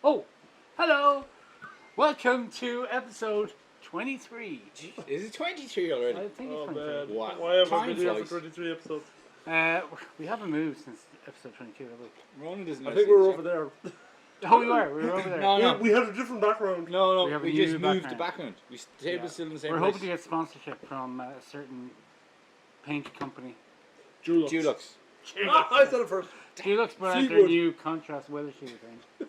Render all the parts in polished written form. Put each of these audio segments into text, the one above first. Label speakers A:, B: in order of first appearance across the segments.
A: Oh, hello. Welcome to episode 23.
B: Is it 23 already?
A: I think it's 23.
B: What?
C: Why have I
B: Time
C: been here
B: flies.
C: for 23 episodes?
A: We haven't moved since episode 22, have we?
B: Ronan doesn't
C: I
B: know
C: think we were
B: things,
C: over there.
A: Oh, we were over there.
B: No.
C: We had a different background.
B: No,
A: We have a
B: we
A: new
B: just moved
A: background.
B: the background. We table's still in the same
A: We're
B: place.
A: hoping to get sponsorship from a certain paint company.
C: Dulux.
B: Dulux.
C: I said it first.
A: Dulux brought out their
C: Fleetwood.
A: new contrast weather sheet thing.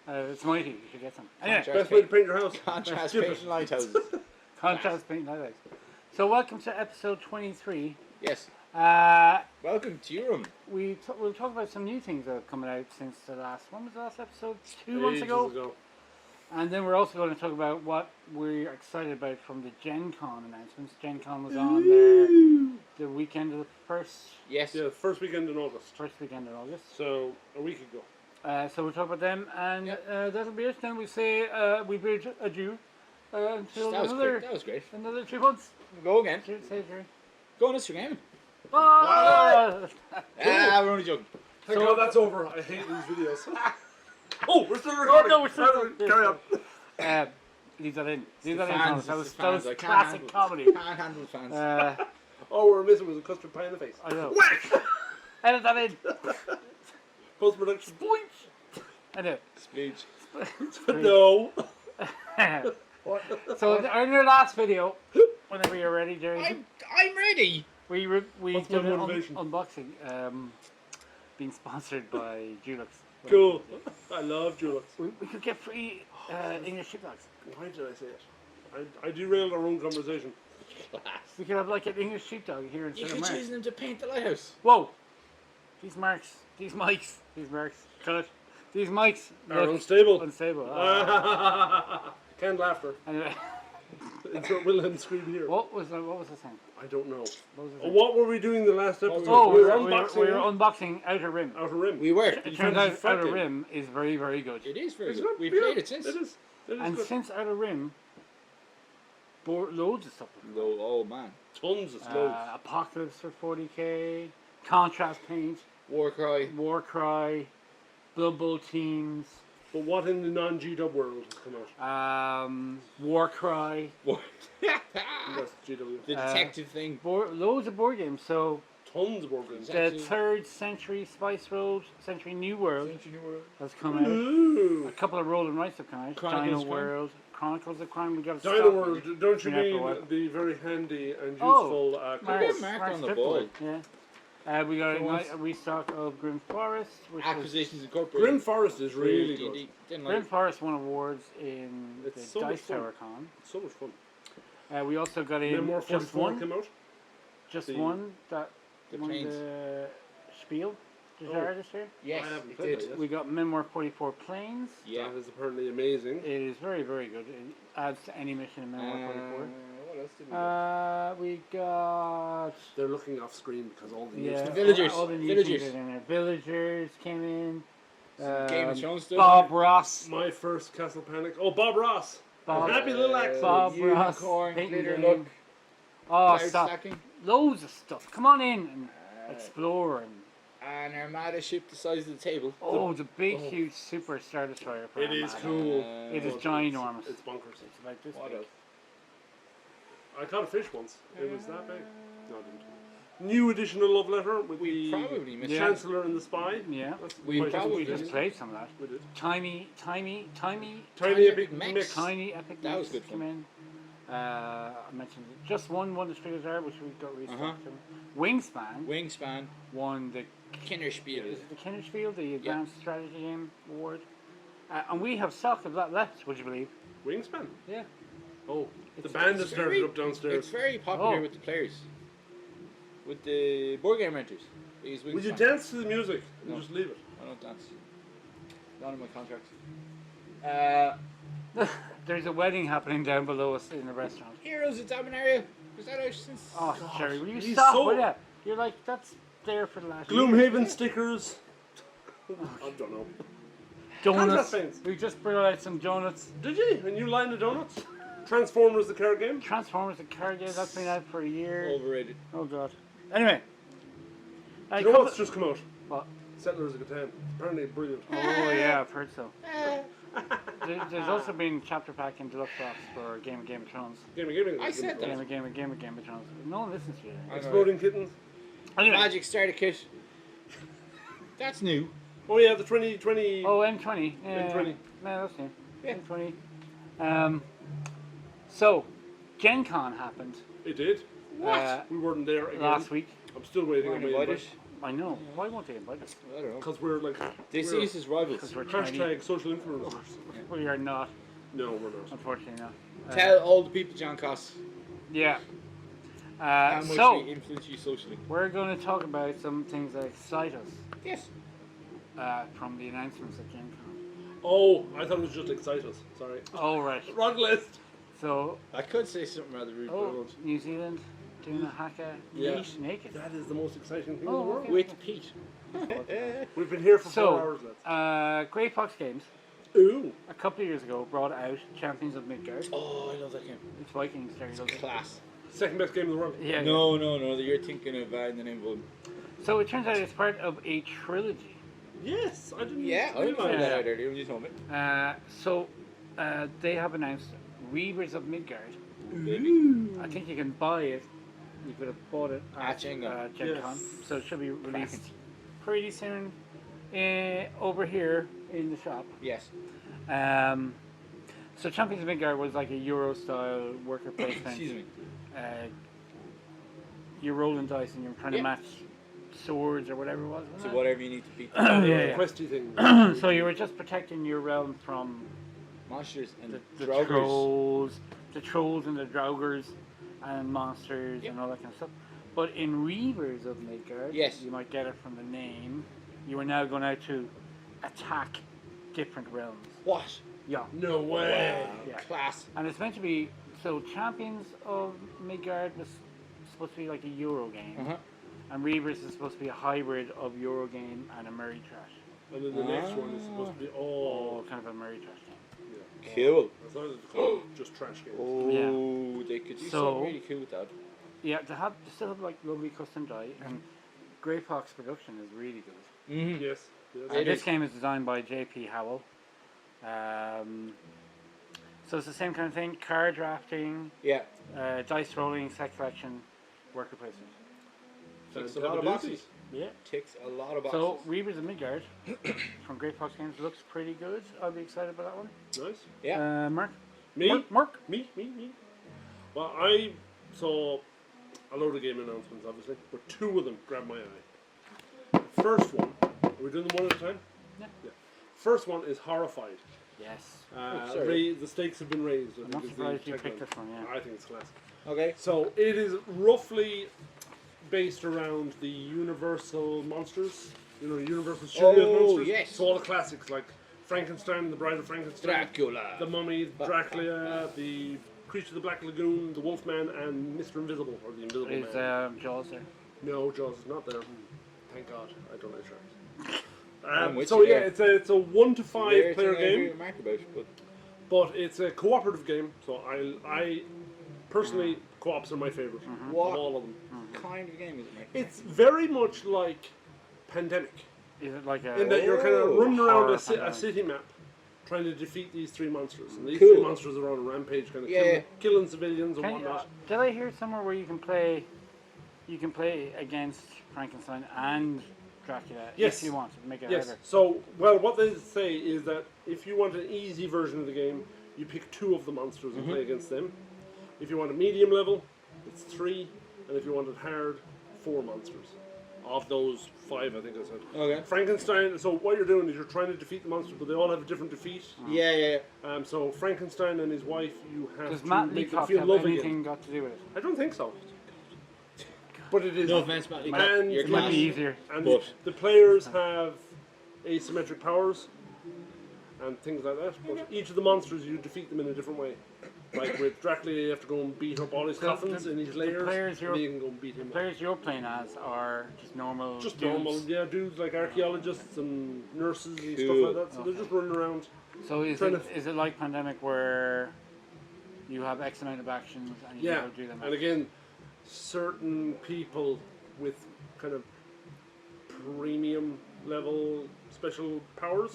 A: It's mighty. You should get some. Anyway,
C: Best way to paint your house.
B: Contrast
C: Stupid.
B: paint and lighthouses.
A: contrast paint highlights. So welcome to episode 23.
B: Yes.
A: Uh,
B: Welcome to your room.
A: we'll talk about some new things that have come out since the last. When was the last episode? 2 months ago. And then we're also going to talk about what we're excited about from the GenCon announcements. GenCon was on there the weekend of the first
B: Yes.
C: Yeah, first weekend in August.
A: weekend in August.
C: So, a week ago.
A: So we'll talk about them, and that'll be it. Then we say we bid adieu until
B: That was
A: another
B: quick. That was great.
A: another 2 months.
B: Go again.
A: Cheers, say Jerry.
B: GoNuts, you're gaming.
A: Ah!
B: We're only joking.
C: Thank God that's over. I hate these videos. Oh, we're still recording.
A: no, we're still recording.
C: Carry on.
A: Leave that in. Leave
B: the
A: that in.
B: fans,
A: Thomas.
B: it's
A: That
B: the
A: was
B: fans. I can't
A: classic
B: handle it.
A: comedy.
B: Can't handle the fans.
C: All we're missing was a custard pie in the face.
A: I know.
C: Whack!
A: Edit that in.
C: Post-production.
A: Boink. I know.
B: Speech.
C: No.
A: So in our last video, whenever you're ready, Jerry,
B: I'm ready.
A: we
C: What's
A: did
C: my
A: an
C: motivation?
A: unboxing, being sponsored by Dulux.
C: Cool. I love Dulux.
A: We could get free English sheepdogs.
C: Why did I say it? I derailed our own conversation.
A: We could have like an English sheepdog here in
B: You
A: Center
B: could
A: Mark.
B: choose them to paint the lighthouse.
A: Whoa! These marks, these mics, these marks, cut. These mics
C: Are
A: look
C: unstable.
A: unstable.
C: Canned laughter.
A: Anyway,
C: Insert Wilhelm scream here.
A: what was the saying?
C: I don't know.
A: What was the saying?
C: What were we doing the last episode?
A: Oh,
C: we
A: we
C: were
A: were unboxing Outer Rim.
C: Outer Rim.
B: We were.
A: It turns out Outer Rim is very, very good.
B: It is very
C: It's
B: good.
C: good.
B: We've
C: Yeah,
B: played it since.
C: It is. It is
A: And
C: good.
A: since Outer Rim, loads of stuff.
B: Oh man.
C: Tons of slows.
A: Apocalypse for 40k, Contrast Paint,
B: Warcry.
A: Warcry, Blood Bowl Teams,
C: But what in the non-GW world has come out?
A: Warcry,
C: That's GW.
B: The detective thing.
A: loads of board games. So
C: Tons of board games.
B: Exactly.
A: the 3rd Century Spice Road, Century New World has come out.
C: Ooh.
A: A couple of Roll and Rice have come out.
B: Chronicles
A: Dino
B: of Crime.
A: World, Chronicles of Crime. We got a
C: Dino World, don't you
A: Yeah,
C: mean
A: for what?
C: the very handy and
A: Oh,
C: useful
A: Mark's
B: Mark
A: Mark's
B: on the
A: Tripwire,
B: ball.
A: Yeah. We got
B: For once.
A: a restock of Grim Forest, which was
B: Acquisitions Incorporated.
C: Grim Forest is really good.
B: D&D. Didn't
A: Grim
B: like it.
A: Forest won awards in
C: It's
A: the
C: so much
A: Dice
C: fun.
A: Tower Con.
C: It's so much fun.
A: We also got in
C: Memoir
A: just
C: 44
A: one,
C: came out.
A: just one that
B: The
A: won
B: planes.
A: the Spiel. Did
C: Oh.
A: you this year?
B: Yes,
C: I haven't
B: it
C: played
B: did.
C: that yet.
A: We got Memoir 44 Planes.
B: Yeah.
C: That is apparently amazing.
A: It is very, very good. It adds to any mission in Memoir 44.
B: What else did we get?
A: We got
C: They're looking off screen because all the
A: yeah,
C: news.
B: Villagers.
A: all the new
B: Villagers.
A: things are in there. Villagers came in.
B: Game of Thrones stuff.
A: Bob Ross.
C: My first Castle Panic. Oh, Bob Ross.
A: Bob-
C: Happy little accent.
A: Bob Ross.
B: Unicorn,
A: Painting
B: glitter
A: game.
B: look.
A: Oh,
B: Cloud
A: stop.
B: stacking.
A: Loads of stuff. Come on in and explore. And
B: An Armada ship the size of the table.
A: the big, huge Super Star Destroyer. for
C: It is
A: Armada.
C: cool.
A: It is
C: But
A: ginormous.
C: It's bonkers.
A: It's about this
B: What
A: big.
B: else?
C: I caught a fish once. It was that big. No, I didn't. New edition of Love Letter with
B: We
C: the
B: probably missed
A: Yeah.
C: Chancellor and the Spy.
A: Yeah.
C: That's
B: We
C: quite
B: probably
A: We
C: interesting.
A: just played some of that.
C: We did.
A: Tiny
C: Tiny
B: Epic
C: Epic
B: Mix.
C: Mix.
A: Tiny Epic
B: That was
A: Mix
B: good
A: came in. I mentioned it. Just one won the Street Art, which we got restocked.
B: Uh-huh.
A: Wingspan
B: Wingspan.
A: won the
B: Kinderspiel.
A: is it the Kinnersfield, the Advanced Strategy Game Award. And we have stock of that left, would you believe?
C: Wingspan.
A: Yeah.
C: Oh, the
A: It's-
C: band has
B: It's
C: started
B: very-
C: up downstairs.
B: It's very popular
A: Oh.
B: with the players. With the board game renters. They use
C: Will you
B: Wingspan.
C: dance to the music and
B: No.
C: just leave it?
B: I don't dance. Not in my contract.
A: There's a wedding happening down below us in the restaurant.
B: Heroes of Dominaria. Was that out since?
A: Oh, Jerry, will you
C: he's
A: stop
C: so-
A: with that? You're like, that's there for the last year.
C: Gloomhaven stickers. I don't know.
A: Donuts.
C: paints.
A: We just brought out some donuts.
C: Did you? A new line of donuts? Transformers, the card game?
A: Transformers, the card game, that's been out for a year.
B: Overrated.
A: Oh god. Anyway.
C: Do you know what's just come out?
A: What?
C: Settlers of Catan. Apparently brilliant.
A: Oh yeah, I've heard so. There's also been chapter pack and deluxe box for Game of Thrones.
C: Gaming.
B: I said that.
A: Game of Thrones. No one listens to you.
C: Exploding Kittens.
A: Anyway.
B: Magic starter kit. That's new.
C: Oh yeah, the 2020.
A: Oh, M20. Yeah,
C: M20.
A: No, that's new.
B: Yeah.
A: M20. So, GenCon happened.
C: It did.
A: What?
C: We weren't there again.
A: Last week.
C: I'm still waiting on my
B: Invited.
C: invite.
A: I know. Why won't they invite us?
B: I don't know.
C: Because we're like.
B: They see us as rivals.
A: Because we're tiny.
C: Hashtag social influencers.
A: We are not,
C: No, we're not.
A: unfortunately not.
B: Tell all the people, John Coss,
A: Yeah.
B: how much
A: So,
B: we influence you socially.
A: we're going to talk about some things that excite us
B: Yes.
A: from the announcements at GenCon.
C: Oh, I thought it was just excite us. Sorry.
A: All right.
C: Wrong list.
A: So,
B: I could say something rather rude, but I
A: oh,
B: won't.
A: New Zealand doing a haka
C: Yeah.
A: yeet naked.
C: That is the most exciting thing in
A: Oh,
C: the world.
A: okay.
B: With Pete.
C: We've been here for 4
A: So,
C: hours, lads.
A: Grey Fox Games
C: Ooh.
A: a couple of years ago brought out Champions of Midgard.
B: Oh, I love that game.
A: It's Vikings. There you go.
B: Class.
C: Second best game in the world.
A: Yeah.
B: No, you're thinking of in the name of one.
A: So it turns out it's part of a trilogy.
C: Yes, I didn't.
B: Yeah, I didn't
C: realize
B: find that
A: Yeah.
B: out earlier when you told me.
A: So they have announced Reavers of Midgard.
B: Baby.
A: I think you can buy it. You could have bought it
B: At
A: at
B: GenCon.
A: GenCon.
C: Yes.
A: So it should be released
B: Fast.
A: pretty soon over here in the shop.
B: Yes.
A: So Champions of Midgard was like a Euro style worker placement.
B: Excuse me.
A: You're rolling dice and you're trying to
B: Yeah.
A: match swords or whatever it was.
B: So
A: wasn't
B: whatever you need to beat
A: Yeah,
B: the
A: yeah.
C: Questy thing.
A: it? So you were just protecting your realm from
B: monsters and
A: the
B: draugrs.
A: trolls and the draugrs and monsters
B: Yep.
A: and all that kind of stuff. But in Reavers of Midgard,
B: Yes.
A: you might get it from the name, you are now going out to attack different realms.
B: What?
A: Yeah.
C: No way.
B: Wow.
A: Yeah.
B: Class.
A: And it's meant to be, so Champions of Midgard was supposed to be like a Euro game,
B: Uh-huh.
A: and Reavers is supposed to be a hybrid of Euro game and a Merry Trash.
C: And then the next one is supposed to be
A: Or kind of a Merry Trash game.
C: Yeah.
B: Cool.
C: As long as it's called just trash games.
B: Oh, they could do
A: So-
B: something really cool with that.
A: Yeah, they still have like lovely custom die, and Grey Fox production is really good.
B: Mm-hmm.
C: Yes. Yes.
B: It
A: And this
B: is.
A: game is designed by J.P. Howell. So it's the same kind of thing: card drafting,
B: Yeah.
A: dice rolling, set collection, worker placement.
B: Ticks a
C: So
B: lot of
C: double
B: boxes.
C: duties.
A: Yeah.
B: Ticks a lot of boxes.
A: So Reavers of Midgard from Grey Fox Games looks pretty good. I'll be excited about that one.
C: Nice.
B: yeah.
A: Mark.
C: Me?
A: Mark.
C: Me. Well, I saw a load of game announcements, obviously, but 2 of them grabbed my eye. First one, are we doing them one at a time?
A: Yeah.
C: First one is Horrified.
A: Yes.
B: sorry.
C: The stakes have been raised. I
A: I'm
C: think
A: not
C: is the
A: surprised you
C: tagline.
A: picked this one. Yeah.
C: I think it's class.
B: Okay.
C: So it is roughly based around the Universal monsters. You know, Universal Studios
B: Oh,
C: monsters.
B: yes.
C: So all the classics like Frankenstein, The Bride of Frankenstein,
B: Dracula.
C: The Mummy, Dracula, the Creature of the Black Lagoon, The Wolfman, and Mr. Invisible, or the Invisible
A: Is
C: Man.
A: Jaws there?
C: No, Jaws is not there. Thank God, I don't like sharks.
B: I'm with
C: So
B: you
C: yeah,
B: there.
C: it's a 1 to 5
B: Rare
C: player
B: thing I hear
C: game,
B: Mark about, but
C: but it's a cooperative game. So I personally co-ops are my favorite
B: What?
C: of all of them.
B: kind of game is it, Mark?
C: It's very much like Pandemic
A: Is it like a?
C: in that you're kind of
B: Oh,
C: running around
A: horror
C: a
A: Pandemic.
C: city map trying to defeat these 3 monsters, and these
B: Cool.
C: 3 monsters are on a rampage, kind of
B: Yeah.
C: killing civilians and
A: Can you,
C: whatnot.
A: did I hear somewhere where you can play? You can play against Frankenstein and Dracula
C: Yes.
A: if you want to make it
C: Yes.
A: harder.
C: So, well, what they say is that if you want an easy version of the game, you pick 2 of the monsters and play against them. If you want a medium level, it's 3, and if you want it hard, 4 monsters. Of those 5, I think I said.
B: Okay.
C: Frankenstein. So what you're doing is you're trying to defeat the monsters, but they all have a different defeat.
B: Yeah.
C: So Frankenstein and his wife, you have
A: Does
C: to
A: Matt
C: make them
A: Leacock
C: feel
A: have
C: love
A: anything
C: again.
A: got to do with it?
C: I don't think so. But it is.
B: No offense, Matt.
C: And
B: You're
A: It might
B: class.
A: be easier.
C: And
B: But-
C: the players have asymmetric powers and things like that. But each of the monsters, you defeat them in a different way. Like with Dracula, you have to go and beat up all his coffins in his layers,
A: players
C: and then you can go and beat him
A: The
C: up.
A: players you're playing as are just normal
C: Just
A: dudes.
C: normal, yeah, dudes like archaeologists and nurses and stuff
B: Cool.
C: like that. So they're just running around.
A: So is
C: trying
A: it like Pandemic where you have X amount of actions and you
C: Yeah,
A: go do them?
C: and again, certain people with kind of premium level special powers,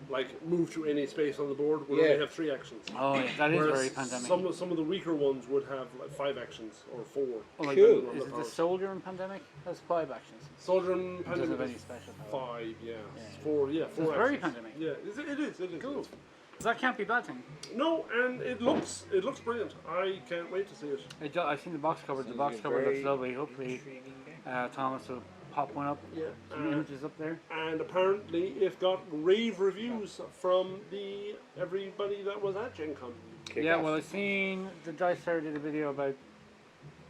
C: like move to any space on the board, would only have 3 actions.
A: Oh, yeah, that is
C: Whereas
A: very Pandemic.
C: some of the weaker ones would have like 5 actions or 4.
A: Oh, like,
B: Cool.
A: is it the Soldier in Pandemic? Has 5 actions.
C: Soldier and
A: It doesn't have
C: Pandemic
A: any
C: is
A: special power.
C: 5, yeah.
A: Yeah.
C: 4, yeah, 4
A: it's very
C: actions.
A: Pandemic.
C: Yeah, it is.
A: Cool. That can't be a bad thing.
C: No, and it looks brilliant. I can't wait to see it.
A: I've seen the box cover. The
B: Sounds
A: box
B: like a
A: cover looks
B: very
A: lovely. Hopefully,
B: Intriguing game.
A: Thomas will pop one up.
C: Yeah.
A: Some images up there.
C: And apparently it got rave reviews from everybody that was at Gen Con.
B: Kick
A: Yeah,
B: off.
A: well, I've seen the Dice Tower did a video about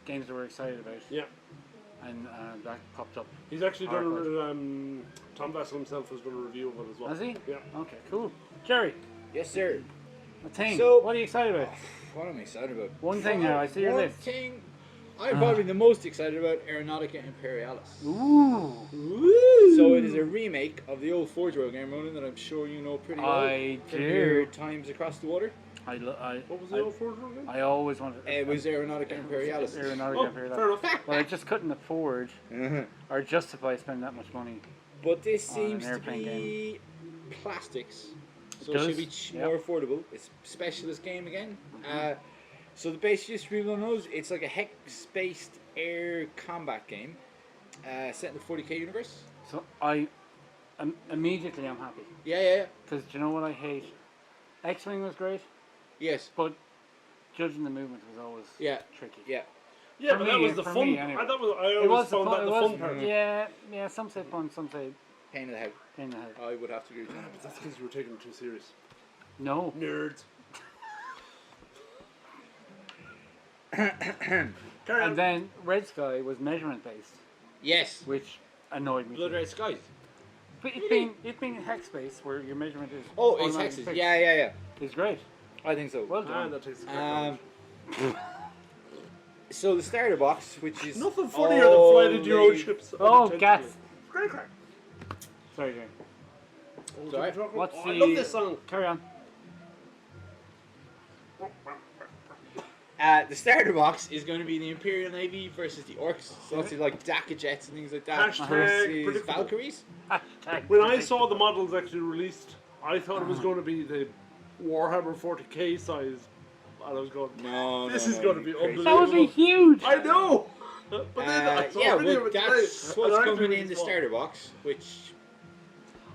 A: games that we're excited about,
C: Yeah.
A: and that popped up.
C: He's actually done
A: Hardcore.
C: Tom Vassell himself has done a review of it as well.
A: Has he?
C: Yeah.
A: Okay, cool. Jerry,
B: Yes, sir.
A: a thing.
B: So-
A: What are you excited about?
B: What am I excited about?
A: One thing now, I see your
B: One
A: list.
B: thing I'm probably the most excited about Aeronautica Imperialis.
A: Ooh.
B: So it is a remake of the old Forge World game, Ronan, that I'm sure you know pretty well.
A: I
B: from
A: do.
B: your times across the water.
C: What was the old Forge again?
A: I always wanted.
B: It was Aeronautica Imperialis.
A: Aeronautica
C: Fair
A: Imperialis.
C: enough.
A: Well, I just couldn't afford
B: Uh-huh.
A: or justify spending that much money.
B: But this
A: On an
B: seems to
A: airplane
B: be plastics, so
A: does,
B: it should be
A: yep.
B: more affordable. It's a specialist game again. So the base, just for people who knows, it's like a hex-based air combat game set in the 40k universe.
A: So immediately I'm happy
B: Yeah.
A: because do you know what I hate? X-wing was great,
B: Yes.
A: but judging the movement was always tricky.
B: Yeah.
C: Yeah,
A: For
C: but
A: me-
C: that was the
A: for
C: fun.
A: me, anyway.
C: I
A: It
C: always
A: was
C: found that the fun part.
A: Yeah. Some say fun, some say
B: Pain in the head.
A: pain in the head.
B: I would have to agree with that.
C: But that's because you were taking it too serious.
A: No.
C: Nerds. Carry on.
A: And then Red Sky was measurement based,
B: Yes.
A: which annoyed me.
B: Blood Red Skies.
A: But it being hex based, where your measurement is
B: Oh, it's
A: automatically
B: hexes.
A: fixed,
B: Yeah.
A: is great.
B: I think so.
A: Well
C: And
A: done.
C: that takes the
B: Um,
C: crack
B: so the starter box, which is
C: Nothing funnier than flying into your own ships.
A: Oh,
C: unintentionally.
A: gas.
C: Great crack.
A: Sorry, Jane.
B: Sorry?
A: What's
C: I
A: the-
C: love this song.
A: Carry on.
B: The starter box is going to be the Imperial Navy versus the Orcs. So obviously like DACA jets and things like that.
C: Hashtag
B: versus
C: predictable.
B: Valkyries.
C: When I saw the models actually released, I thought it was going to be the Warhammer 40k size. And I was going,
B: No,
C: this
B: no,
C: is
B: no,
C: going to be
B: you're crazy.
A: That would be
C: unbelievable.
A: huge.
C: I know! But then I saw
B: yeah,
C: a video
B: well,
C: of it
B: that's
C: today,
B: what's
C: and
B: coming
C: actually
B: in the
C: it's
B: starter box, which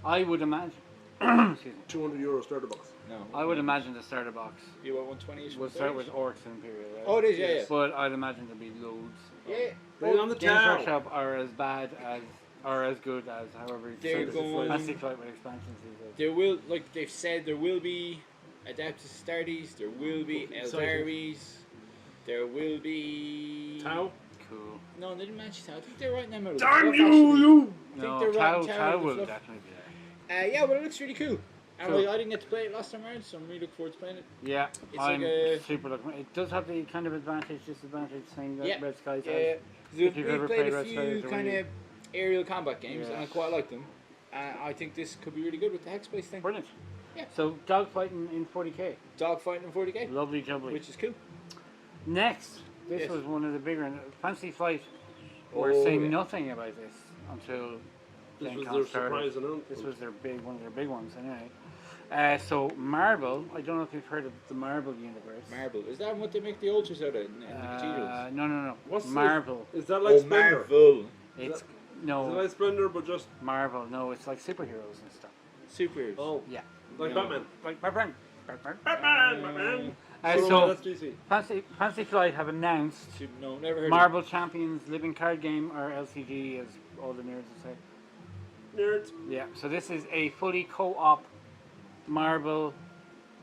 A: I would imagine. Excuse me.
C: €200 starter box.
B: no,
A: I would imagine the starter box
B: you want 120.
A: would start with Orcs and Imperial. Right?
B: Oh, it is, yeah.
A: But I'd imagine there'd be loads.
B: Yeah.
C: Bring on the
A: Games
C: town.
A: Workshop are as bad as, or as good as, however you
B: They're
A: say
B: going-
A: Fantasy Flight with expansions these days.
B: There will, like they've said, there will be Adeptus Astartes, there will be Eldaris, there will be
C: Tau?
A: Cool.
B: No, they didn't mention Tau. I think they're writing them out.
C: Damn
B: Rough,
C: you,
B: actually.
C: you!
B: I think
A: No,
B: they're
A: Tau
B: writing Tau
A: will
B: fluff.
A: definitely be there.
B: Yeah, but it looks really cool. And
A: Cool.
B: like, I didn't get to play it last time around, so I'm really looking forward to playing it.
A: Yeah,
B: It's
A: I'm
B: like a-
A: super looking. It does have the kind of advantage, disadvantage thing that
B: Yeah.
A: Red Skies
B: Yeah,
A: has.
B: yeah.
A: If you've
B: We've
A: ever
B: played
A: played
B: a
A: Red
B: few
A: Skies, they're
B: kind
A: really-
B: of aerial combat games,
A: Yeah.
B: and I quite like them. I think this could be really good with the hex space thing.
A: Brilliant.
B: Yeah.
A: So dogfighting in 40k,
B: Dogfighting in 40k,
A: lovely jubbly.
B: which is cool.
A: Next, this
B: Yes.
A: was one of the bigger. Fantasy Flight were
B: Oh,
A: saying
B: yeah.
A: nothing about this until
C: This was
A: GenCon
C: their
A: started.
C: surprise announcement.
A: This was one of their big ones anyway. So Marvel, I don't know if you've heard of the Marvel universe.
B: Marble. Is that what they make the altars out of in the cathedrals?
A: No.
C: What's
A: Marvel.
C: Is that like Splendor?
B: Marvel.
A: It's
C: Is it
A: no
C: like Splendor, but just
A: Marvel. No, it's like superheroes and stuff.
B: Superheroes.
C: oh,
A: Yeah,
C: like
B: No.
C: Batman.
A: like Batman.
C: Batman.
A: So
C: that's DC.
A: Fantasy Flight have announced
B: No, never heard
A: Marvel Champions Living Card Game, or LCG, as all the nerds would say.
C: Nerds.
A: Yeah, so this is a fully co-op Marvel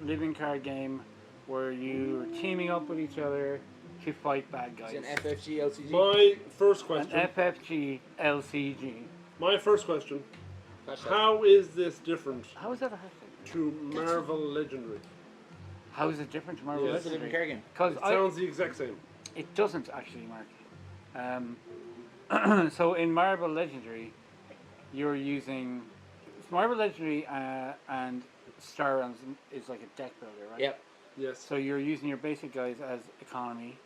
A: living card game where you're teaming up with each other to fight bad
B: of
A: guys.
B: it. It's an FFG LCG.
C: My first
A: An
C: question.
A: FFG LCG.
C: My first question.
B: Catch that.
C: How is this different
A: How is that a hard thing?
C: to Marvel Legendary?
A: How is it different to Marvel
C: Yeah,
B: It's a different
A: Legendary?
B: card game.
A: Because
C: It sounds the exact same.
A: it doesn't actually, Mark. So in Marvel Legendary, you're using Marvel Legendary and Star Realms is like a deck builder, right?
B: Yep.
C: Yes.
A: So you're using your basic guys as economy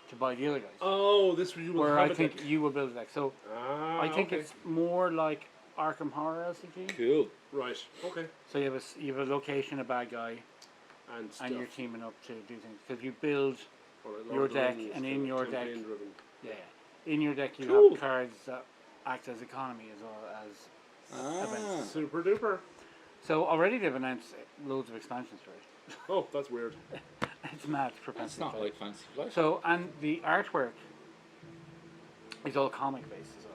A: to buy the other guys.
C: Oh, this you will
A: Where
C: have
A: I
C: a
A: think
C: deck.
A: you will build a deck. So
C: Ah,
A: I think
C: okay.
A: it's more like Arkham Horror LCG.
B: Cool.
C: Right. Okay.
A: So you have a location, a bad guy,
C: And stuff.
A: and you're teaming up to do things. Because you build
C: Or like
A: your
C: Lord of the
A: deck,
C: Rings,
A: and
C: kind
A: in
C: of
A: your deck,
C: campaign-driven.
A: in your deck you
C: Cool.
A: have cards that act as economy as well as.
B: Ah.
C: Super duper.
A: So already they've announced loads of expansions for it.
C: Oh, that's weird.
A: It's mad for
B: That's
A: Fantasy
B: not
A: Flight.
B: like Fantasy Flight.
A: So and the artwork is all comic based as well.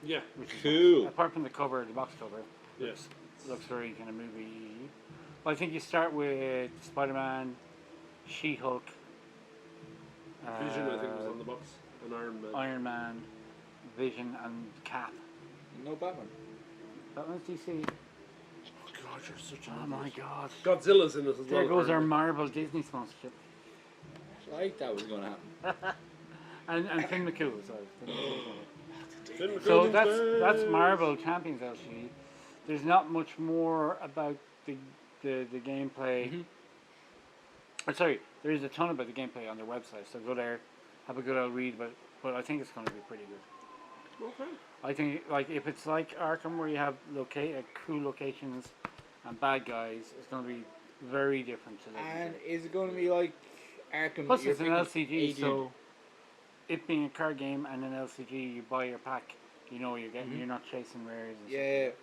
C: Yeah.
A: Which is
B: Cool.
A: nice. Apart from the cover, the box cover,
C: Yes.
A: looks very kind of movie. Well, I think you start with Spider-Man, She-Hulk,
C: Vision, I think, was on the box. And Iron Man.
A: Iron Man, Vision, and Cap.
B: No Batman.
A: Batman's DC.
C: Oh God, you're such a.
A: Oh my God!
C: Godzilla's in it as well.
A: There goes our
C: apparently.
A: Marvel Disney sponsorship,
B: Like that was going to happen.
A: and Finn McCool as well.
C: Finn
A: So
C: McCool's
A: that's
C: back.
A: Marvel Champions LCG. There's not much more about the gameplay.
B: Mhm.
A: Or sorry, there is a ton about the gameplay on their website. So go there, have a good old read. But I think it's going to be pretty good.
C: Okay.
A: I think like if it's like Arkham where you have cool locations and bad guys, it's going to be very different to
B: And
A: Legendary.
B: is it going to be like Arkham?
A: Plus
B: you're
A: it's an
B: picking
A: LCG,
B: agent?
A: so it being a card game and an LCG, you buy your pack. You know what you're getting.
B: Mhm.
A: You're not chasing rares. And
B: Yeah.
A: stuff.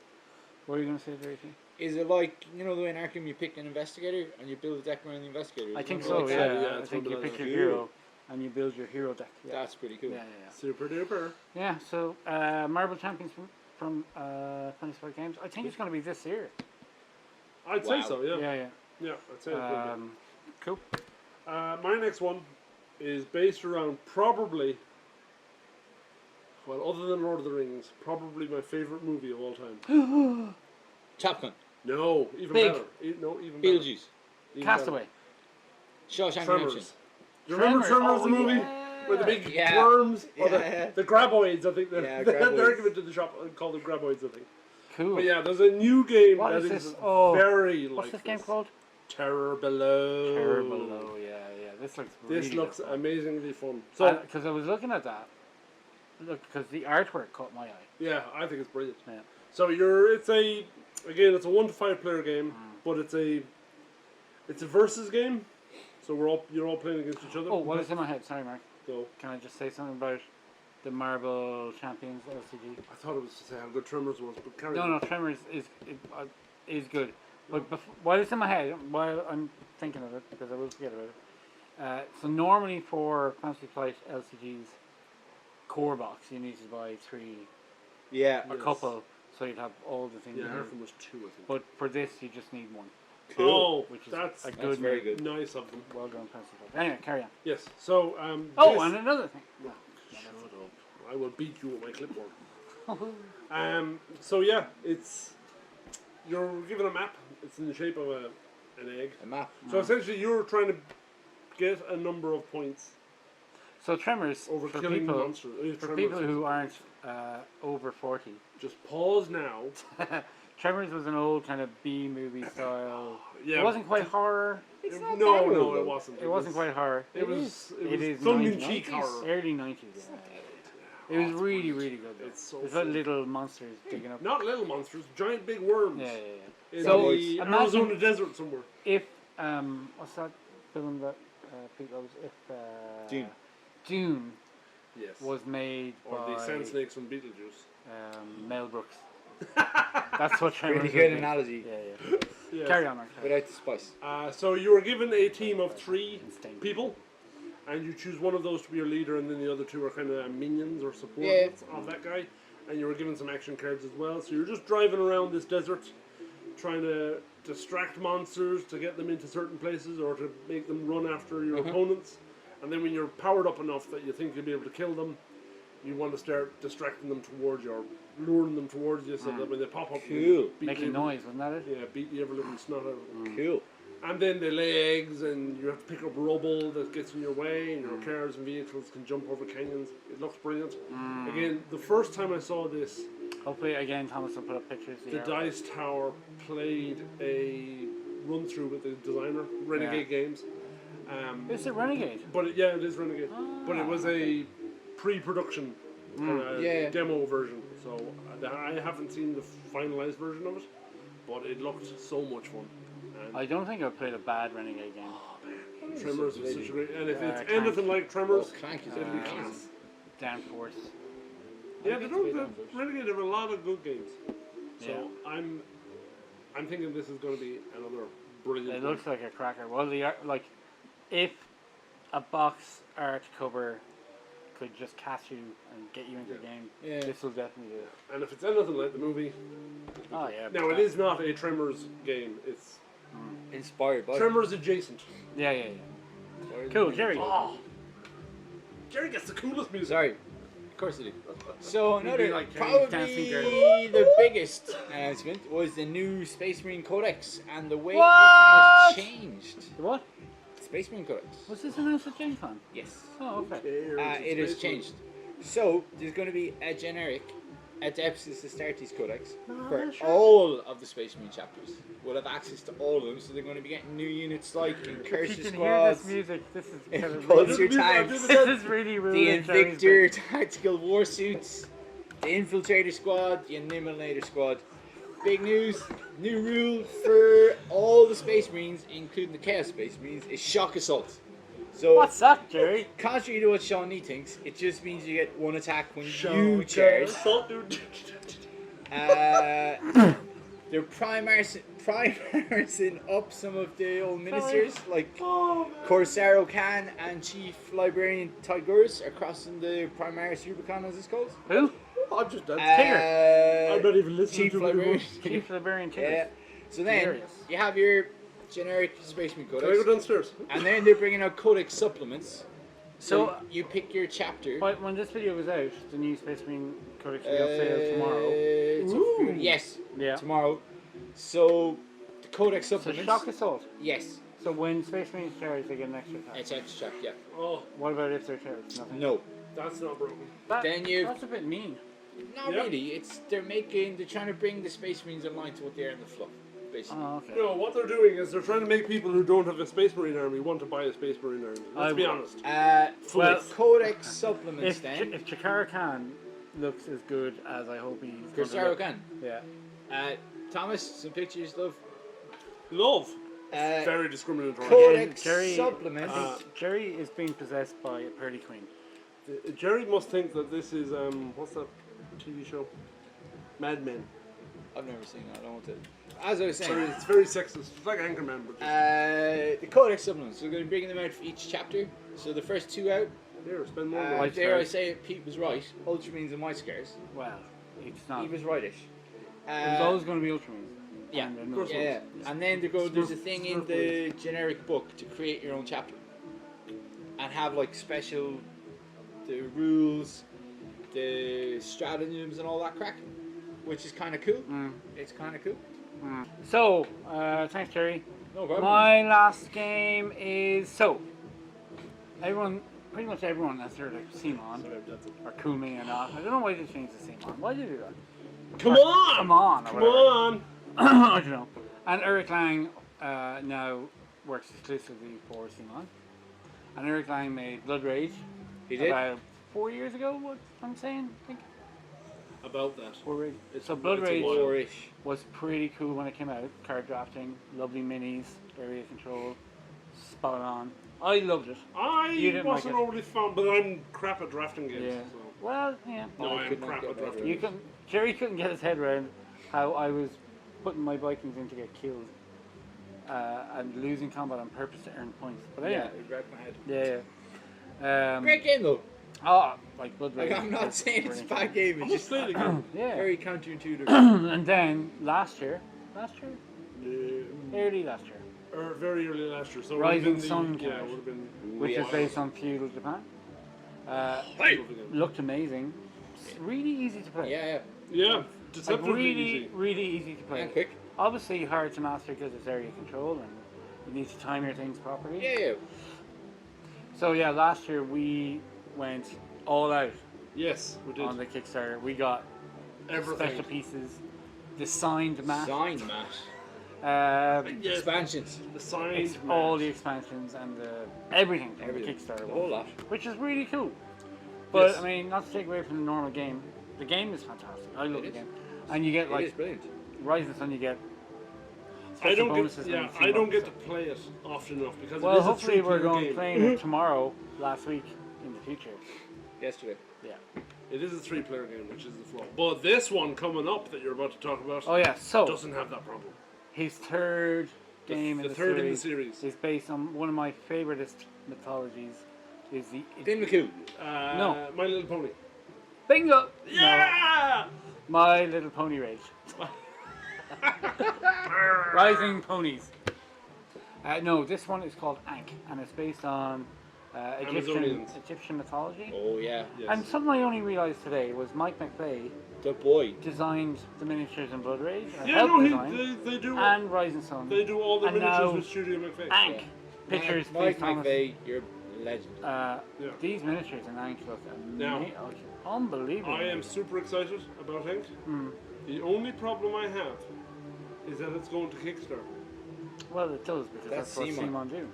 A: What are you going to say, Tracy?
B: Is it like, you know, the way in Arkham you pick an investigator and you build a deck around the investigator?
A: I
B: Is it
A: think
B: gonna
A: so.
B: be
A: Yeah,
B: like that?
C: Yeah,
A: I
C: it's
A: think you
C: gonna be
A: pick
C: like
A: your
B: that.
A: hero and you build your hero deck. Yeah,
B: That's pretty cool.
A: yeah.
C: Super duper.
A: Yeah. So Marvel Champions from Fantasy Flight Games. I think it's going to be this year.
C: I'd
B: Wow.
C: say so. Yeah.
A: Yeah.
C: Yeah. I'd say it would
A: Cool.
C: be. My next one is based around probably. Well, other than Lord of the Rings, probably my favorite movie of all time.
B: Top Gun.
C: No, even
A: Big.
C: better. No, even better.
B: Beetlejuice.
C: Even
A: Castaway.
B: Shawshank
C: Tremors.
B: Redemption.
C: Do you remember Tremors, the movie?
A: Yeah.
C: With the big
B: Yeah.
C: worms? Or
B: Yeah.
C: the graboids, I think.
B: Yeah,
C: They're
B: graboids.
C: given to the shop and called them graboids, I think.
A: Cool.
C: But yeah, there's a new game
A: What
C: that
A: is
C: is
A: this? Oh,
C: very like
A: What's this game called?
C: Terror Below.
A: Terror Below. Yeah. This looks.
C: This
A: really
C: looks
A: good.
C: amazingly fun. So,
A: Because I was looking at that. Look, because the artwork caught my eye.
C: yeah, I think it's brilliant.
A: Yeah.
C: So it's a 1 to 5 player game, but it's a versus game. So you're all playing against each other.
A: Oh, what is in my head? Sorry, Mark.
C: Go.
A: Can I just say something about the Marvel Champions LCG?
C: I thought it was to say how good Tremors was, but carry
A: No,
C: on.
A: Tremors is good. But while it's in my head, while I'm thinking of it, because I will forget about it. So normally for Fantasy Flight LCG's core box, you need to buy 3,
B: Yeah.
A: a
C: Yes.
A: couple, so you'd have all the things.
C: Yeah,
A: in it.
C: Hereford was 2, I think.
A: But for this, you just need 1,
B: Cool.
C: Oh,
A: which is
C: that's
A: a good,
B: very good.
C: nice of them.
A: well done Fantasy Flight. Anyway, carry on.
C: Yes. So
A: Oh,
C: this-
A: and another thing. No.
C: Shut up! I will beat you with my clipboard. So yeah, you're given a map. It's in the shape of an egg.
B: A map.
C: So essentially, you're trying to get a number of points
A: So Tremors,
C: over
A: for
C: killing
A: people,
C: monsters.
A: for people who aren't over 40,
C: just pause now.
A: Tremors was an old kind of B movie style.
C: Yeah.
A: It wasn't quite horror.
B: It's not
C: No,
B: that old,
C: no,
B: though.
C: it wasn't.
A: It wasn't quite horror.
C: It was
A: It is
C: tongue-in-cheek
A: 90s.
C: horror.
A: Early 90s. It was really, really good. Though.
C: It's so
A: It's like
C: fun.
A: little monsters digging up.
C: Not little monsters, giant big worms.
A: Yeah.
C: In
A: So,
C: the
A: imagine-
C: Arizona desert somewhere.
A: If what's that film that Pete loves? If
B: Dune.
A: Dune
C: Yes.
A: was made
C: Or
A: by
C: the sand snakes from Beetlejuice.
A: Mel Brooks. That's what Tremors.
B: Really
A: would
B: good
A: be.
B: analogy.
A: Yeah.
C: Yes.
A: Carry on, Mark.
B: Without the spice.
C: So you were given a team of 3
A: Instinct.
C: people, and you choose one of those to be your leader, and then the other 2 are kind of minions or support
B: Yeah.
C: of that guy. And you were given some action cards as well. So you're just driving around this desert, trying to distract monsters to get them into certain places or to make them run after your opponents. And then when you're powered up enough that you think you'll be able to kill them, you want to start distracting them towards you or luring them towards you so that when they pop up, you
B: Cool.
C: beat
A: Making
C: the,
A: noise, wasn't that it?
C: Yeah, beat the ever living snot out of them.
B: Cool.
C: And then they lay eggs, and you have to pick up rubble that gets in your way, and your cars and vehicles can jump over canyons. It looks brilliant. Again, the first time I saw this,
A: Hopefully, again, Thomas will put up pictures.
C: the Dice Tower played a run through with the designer, Renegade Games.
A: Is it Renegade?
C: But it is Renegade. But it was a pre-production demo version, so I haven't seen the finalized version of it. But it looked so much fun. And
A: I don't think I've played a bad Renegade game.
C: Tremors was such a great, and if it's anything like Tremors,
B: Clank is
C: it'll be class.
A: Downforce.
C: Yeah, the Renegade have a lot of good games. So
A: Yeah.
C: I'm thinking this is going to be another brilliant.
A: It looks like a cracker. Well, the art, like, if a box art cover could just catch you and get you into the game, this will definitely do it.
C: And if it's anything like the movie,
A: Oh yeah.
C: now it is not a Tremors game. It's
B: inspired by
C: Tremors adjacent.
A: Yeah. Cool, Jerry.
C: Oh, Jerry gets the coolest music.
B: Sorry, of course I do. So
A: Maybe
B: another,
A: like
B: probably
A: Dancing Girl.
B: the biggest announcement was the new Space Marine Codex and the way it
A: What?
B: has changed.
A: What?
B: Space Marine Codex.
A: Was this announced at GenCon?
B: Yes.
A: Oh, okay.
B: It has changed. So there's going to be a generic Adeptus Astartes Codex for all of the Space Marine chapters. We'll have access to all of them, so they're going to be getting new units like
A: You
B: Incursion
A: can hear
B: Squads,
A: this music. This is kind of
B: Impulsor
A: really,
B: Tanks,
A: this is really
B: the
A: ruining Jerry's
B: Invictor Tactical Warsuits, the Infiltrator Squad, the Eliminator Squad. Big news, new rule for all the Space Marines, including the Chaos Space Marines, is Shock Assault. So,
A: What's that, Jerry?
B: contrary to what Sean Nee thinks, it just means you get one attack when you charge. They're primarising up some of the old ministers, like Corsaro Khan and Chief Librarian Tigurus are crossing the Primaris Rubicon, as it's called.
A: Who?
C: I'm just
B: Uh,
C: I'm not even listening
B: Chief
C: to
B: Librarian.
A: Chief Librarian Tigers.
B: Yeah. So then
A: Hilarious.
B: you have your generic Space Marine
C: Can I
B: Codex,
C: go downstairs?
B: and then they're bringing out Codex supplements. So
A: So,
B: you pick your chapter.
A: but when this video goes out, the new Space Marine Codex will be on sale tomorrow.
B: It's up for- yes,
A: Yeah.
B: tomorrow. So the Codex
A: So
B: supplements.
A: Shock Assault.
B: Yes,
A: So when Space Marines charge, they get an extra attack.
B: it's extra check. Yeah.
C: Oh,
A: What about if they're charged? Nothing.
B: No,
C: that's not broken.
B: Then you-
A: That's a bit mean.
B: not
C: Yep.
B: really. It's they're trying to bring the Space Marines in line to what they are in the fluff, basically.
A: Oh, okay.
C: No, what they're doing is they're trying to make people who don't have a Space Marine army want to buy a Space Marine army. Let's be honest.
A: Well,
B: Codex supplements
A: if Chikara Khan looks as good as I hope he's going to
B: Corsaro
A: look.
B: Khan.
A: Yeah.
B: Thomas, some pictures, love.
C: Love.
B: Uh,
C: Very discriminatory.
B: Codex
A: Jerry-
B: supplements.
A: Jerry is being possessed by a Purdy Queen.
C: Jerry must think that this is what's that TV show? Mad Men.
B: I've never seen that. I don't want to. As I was saying,
C: It's very sexist. It's like Anchorman, but just
B: the Codex supplements. We're going to be bringing them out for each chapter. So the first two out.
C: there. Spend more.
A: White
B: Dare I
A: Scars.
B: say it? Pete was right. Ultramarines and White Scars.
A: Well, it's not.
B: He was rightish.
A: It was always going to be Ultramarines.
B: Yeah,
A: And,
C: of course.
B: yeah. And then there's a thing in the generic book to create your own chapter, and have like special the rules, the stratagems, and all that crack, which is kind of cool. It's kind of cool.
A: So, thanks, Jerry.
B: No problem.
A: My last game is pretty much everyone that's heard of Simon, or Cool Me or not. I don't know why they changed the Simon. Why did they do that?
C: Come on!
A: Come on! or
C: Come
A: whatever.
C: on!
A: I don't know. And Eric Lang now works exclusively for Simon. And Eric Lang made Blood Rage
B: He did.
A: about 4 years ago. What I'm saying, I think.
C: About that.
A: So Blood
C: it's a
A: Rage
C: while.
B: Four-ish.
A: was pretty cool when it came out. Card drafting, lovely minis, area control, spot on. I loved it. You
C: I
A: didn't
C: wasn't
A: like it.
C: overly fun, but I'm crap at drafting games.
A: Yeah.
C: So.
A: Well, yeah.
C: No,
B: I
C: I am
B: could not
C: crap
B: get
C: at
B: that
C: drafting
B: right.
A: You can. Jerry couldn't get his head around how I was putting my Vikings in to get killed and losing combat on purpose to earn points. But
B: Yeah,
A: anyway,
B: it grabbed my head.
A: yeah.
B: Great game though.
A: Oh, like Blood Rage.
B: Like, I'm not
A: is
B: saying it's a
A: brilliant.
B: bad game.
C: I'm
B: It's
C: just
B: just
C: playing again.
A: Yeah.
B: very counterintuitive.
A: And then last year, early last year,
C: Or very early last year. So it
A: Rising
C: would've been
A: Sun came
C: Yeah,
A: out.
C: it would have been.
A: which
B: Yeah.
A: is based on feudal Japan.
C: Hey!
A: Looked amazing. Really easy to play.
B: yeah.
C: Yeah,
A: Like
C: deceptively
A: really,
C: easy.
A: really easy to play.
B: And quick.
A: Obviously hard to master because it's area control and You need to time your things properly.
B: Yeah.
A: So yeah, last year we went all out
C: Yes, we did.
A: on the Kickstarter. We got
C: Everything.
A: special pieces, the signed map,
B: Signed mat.
C: Yes,
B: Expansions.
C: the signed
A: it's all the expansions and everything from the Kickstarter
B: The
A: one,
B: whole lot.
A: which is really cool. But
C: Yes.
A: I mean, not to take away from the normal game, the game is fantastic. I love
B: It
A: the
B: is.
A: game, and you get
B: It is
A: like
B: brilliant.
A: Rising Sun, you get.
C: I
A: special
C: don't
A: bonuses
C: get,
A: when
C: yeah,
A: you see
C: I don't
A: bonus
C: get to
A: stuff.
C: play it often enough because
A: Well,
C: it is a
A: hopefully we're
C: three-player
A: going
C: game.
A: playing it tomorrow, last week, in the future.
B: Yesterday.
A: Yeah.
C: It is a three-player game, which is the flaw. But this one coming up that you're about to talk about
A: Oh yeah. So
C: doesn't have that problem.
A: his third game
C: The
A: in the
C: third in the
A: series
C: series.
A: is based on one of my favoritist mythologies. Is the
B: Din McCoo.
A: No.
C: My Little Pony.
A: bingo? No,
C: Yeah!
A: My Little Pony Rage. Rising Ponies. No, this one is called Ankh, and it's based on
C: Amazonians.
A: Egyptian mythology.
B: Oh yeah.
C: Yes.
A: And something I only realised today was Mike McVeigh
B: The boy.
A: designed the miniatures in Blood Rage, or
C: yeah,
A: helped
C: no,
A: design,
C: they do.
A: and Rising Sun.
C: They do all the
A: and
C: miniatures
A: now
C: with Studio McVeigh.
A: Ankh.
B: Yeah.
A: Pictures,
B: Mike
A: please, Thomas.
B: McVeigh, you're a legend.
C: Yeah.
A: These miniatures in Ankh look
C: Now,
A: amazing. Unbelievable.
C: I am super excited about Hank.
A: Hmm.
C: The only problem I have is that it's going to Kickstarter.
A: Well, it does, because
B: That's
A: that's what
B: Simon.
A: Simon do.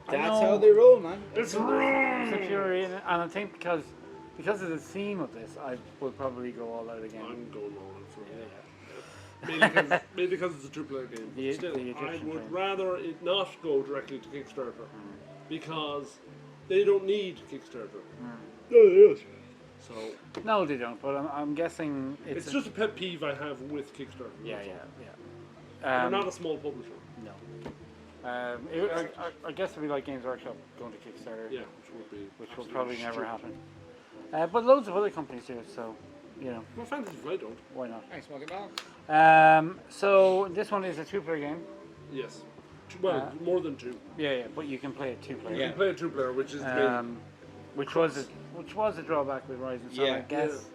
A: I
B: That's
A: know.
B: how they roll, man.
C: It's
A: It's
C: wrong!
A: infuriating, and I think because of the theme of this, I will probably go all out again.
C: I'm going all in for
A: Yeah,
C: it.
A: yeah.
C: Maybe because it's a two-player game.
A: The-
C: Still,
A: the
C: I
A: Egyptian
C: would
A: thing.
C: rather it not go directly to Kickstarter because they don't need Kickstarter. So
A: No, they don't. But I'm guessing
C: it's
A: a-
C: just a pet peeve I have with Kickstarter.
A: yeah.
C: They're not a small publisher.
A: No. I guess it'd be like Games Workshop going to Kickstarter,
C: Yeah, which would be.
A: which will
C: absolutely
A: probably never
C: stupid.
A: happen. But loads of other companies do it, so you know
C: Well, Fantasy Flight don't.
A: why not?
B: Thanks, Smoking Dog.
A: So this one is a two-player game.
C: Yes. Well, more than two.
A: Yeah, but you can play it two-player.
C: You can play a two-player, which is the
A: Which was a drawback with Rising Sun,
B: Yeah.
A: I guess.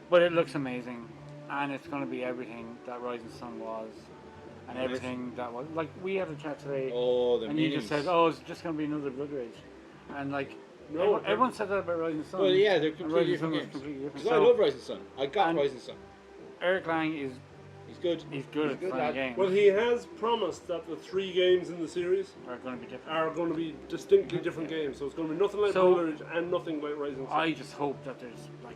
A: But it looks amazing, and it's going to be everything that Rising Sun was, and
C: Nice.
A: everything that was. Like we had a chat today,
B: Oh, the
A: and you
B: minis.
A: just said, "Oh, it's just going to be another Blood Rage," and like
C: No,
A: everyone said that about Rising Sun.
B: Well, yeah, they're
A: and
B: completely
A: Rising Sun
B: different
A: was
B: games.
A: completely different.
B: Because I love Rising Sun. I got
A: And-
B: Rising Sun.
A: Eric Lang is
B: He's good.
A: he's good at
B: good
A: playing
B: lad.
A: games.
C: Well, he has promised that the 3 games in the series
A: Are going to be different.
C: are going to be distinctly different games. So it's going to be nothing like
A: So-
C: Blood Rage and nothing like Rising Sun.
A: I just hope that there's like